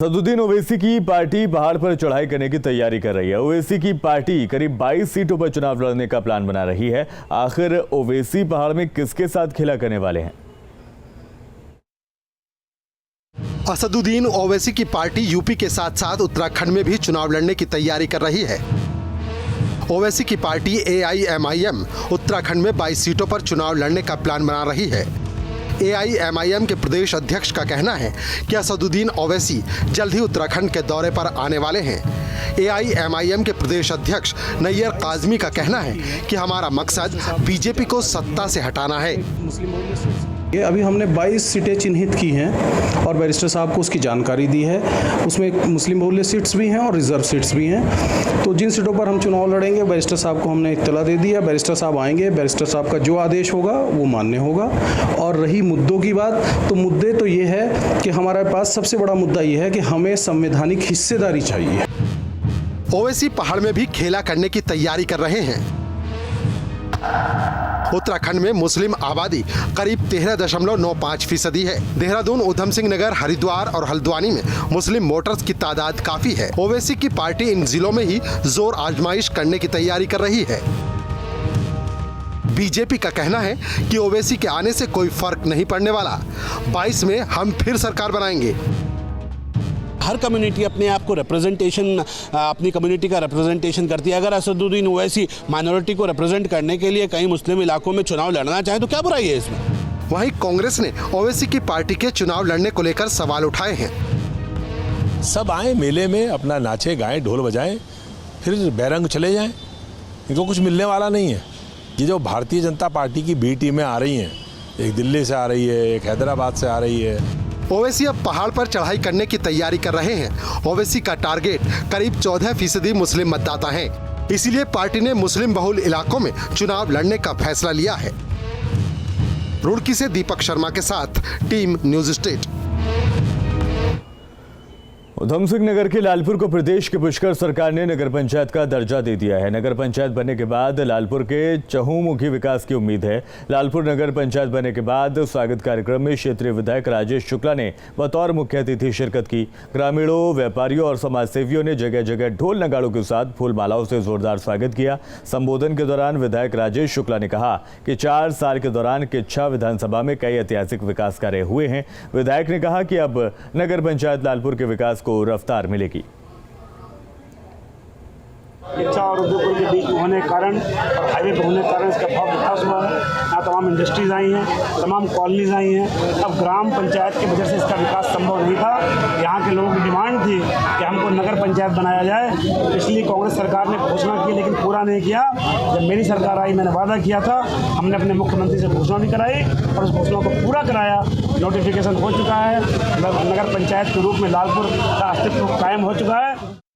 असदुद्दीन ओवैसी की पार्टी पहाड़ पर चढ़ाई करने की तैयारी कर रही है। ओवैसी की पार्टी करीब 22 सीटों पर चुनाव लड़ने का प्लान बना रही है। आखिर ओवैसी पहाड़ में किसके साथ खेला करने वाले हैं? असदुद्दीन ओवैसी की पार्टी यूपी के साथ साथ उत्तराखंड में भी चुनाव लड़ने की तैयारी कर रही है। ओवैसी की पार्टी AIMIM उत्तराखंड में 22 सीटों पर चुनाव लड़ने का प्लान बना रही है। AIMIM के प्रदेश अध्यक्ष का कहना है कि असदुद्दीन ओवैसी जल्द ही उत्तराखंड के दौरे पर आने वाले हैं। AIMIM के प्रदेश अध्यक्ष नैयर काजमी का कहना है कि हमारा मकसद बीजेपी को सत्ता से हटाना है। ये अभी हमने 22 सीटें चिन्हित की हैं और बैरिस्टर साहब को उसकी जानकारी दी है। उसमें मुस्लिम बहुल्य सीट्स भी हैं और रिजर्व सीट्स भी हैं। तो जिन सीटों पर हम चुनाव लड़ेंगे बैरिस्टर साहब को हमने इत्तला दे दी है। बैरिस्टर साहब आएंगे, बैरिस्टर साहब का जो आदेश होगा वो मान्य होगा। और रही मुद्दों की बात, तो मुद्दे तो ये है कि हमारे पास सबसे बड़ा मुद्दा ये है कि हमें संवैधानिक हिस्सेदारी चाहिए। ओवैसी पहाड़ में भी खेला करने की तैयारी कर रहे हैं। उत्तराखंड में मुस्लिम आबादी करीब 13.95% है। देहरादून, उधम सिंह नगर, हरिद्वार और हल्द्वानी में मुस्लिम वोटर्स की तादाद काफी है। ओवैसी की पार्टी इन जिलों में ही जोर आजमाइश करने की तैयारी कर रही है। बीजेपी का कहना है कि ओवैसी के आने से कोई फर्क नहीं पड़ने वाला। 22 में हम फिर सरकार बनाएंगे। हर कम्युनिटी अपने आप को रिप्रेजेंटेशन, अपनी कम्युनिटी का रिप्रेजेंटेशन करती है। अगर असदुद्दीन ओवैसी माइनॉरिटी को रिप्रेजेंट करने के लिए कई मुस्लिम इलाकों में चुनाव लड़ना चाहे तो क्या बुराई है इसमें? वहीं कांग्रेस ने ओवैसी की पार्टी के चुनाव लड़ने को लेकर सवाल उठाए हैं। सब आए मेले में, अपना नाचे गाएं, ढोल बजाएं, फिर बैरंग चले जाएं। इनको कुछ मिलने वाला नहीं है। ये जो भारतीय जनता पार्टी की बी टीमें आ रही हैं, एक दिल्ली से आ रही है, एक हैदराबाद से आ रही है। ओवैसी अब पहाड़ पर चढ़ाई करने की तैयारी कर रहे हैं। ओवैसी का टारगेट करीब 14% मुस्लिम मतदाता हैं। इसीलिए पार्टी ने मुस्लिम बहुल इलाकों में चुनाव लड़ने का फैसला लिया है। रुड़की से दीपक शर्मा के साथ team news state. Udham Singh Nagar के लालपुर को प्रदेश की पुष्कर सरकार ने नगर पंचायत का दर्जा दे दिया है। नगर पंचायत बनने के बाद लालपुर के चहुमुखी विकास की उम्मीद है। लालपुर नगर पंचायत बनने के बाद स्वागत कार्यक्रम में क्षेत्रीय विधायक राजेश शुक्ला ने बतौर मुख्य अतिथि शिरकत की। ग्रामीणों, व्यापारियों और समाज सेवियों ने जगह जगह ढोल नगाड़ों के साथ फूल मालाओं से जोरदार स्वागत किया। संबोधन के दौरान विधायक राजेश शुक्ला ने कहा कि 4 साल के दौरान किच्छा विधानसभा में कई ऐतिहासिक विकास कार्य हुए हैं। विधायक ने कहा कि अब नगर पंचायत लालपुर के विकास को रफ्तार मिलेगी। इच्छा और उद्योगपुर के बीच में होने के कारण और हाईवे पर होने के कारण इसका बहुत विकास हुआ है। यहाँ तमाम इंडस्ट्रीज आई हैं, तमाम कॉलोनीज आई हैं। अब ग्राम पंचायत की वजह से इसका विकास संभव नहीं था। यहाँ के लोगों की डिमांड थी कि हमको नगर पंचायत बनाया जाए, इसलिए कांग्रेस सरकार ने घोषणा की लेकिन पूरा नहीं किया। जब मेरी सरकार आई मैंने वादा किया था, हमने अपने मुख्यमंत्री से घोषणा भी कराई और उस घोषणा को पूरा कराया। नोटिफिकेशन हो चुका है। नगर पंचायत के रूप में लालपुर का अस्तित्व कायम हो चुका है।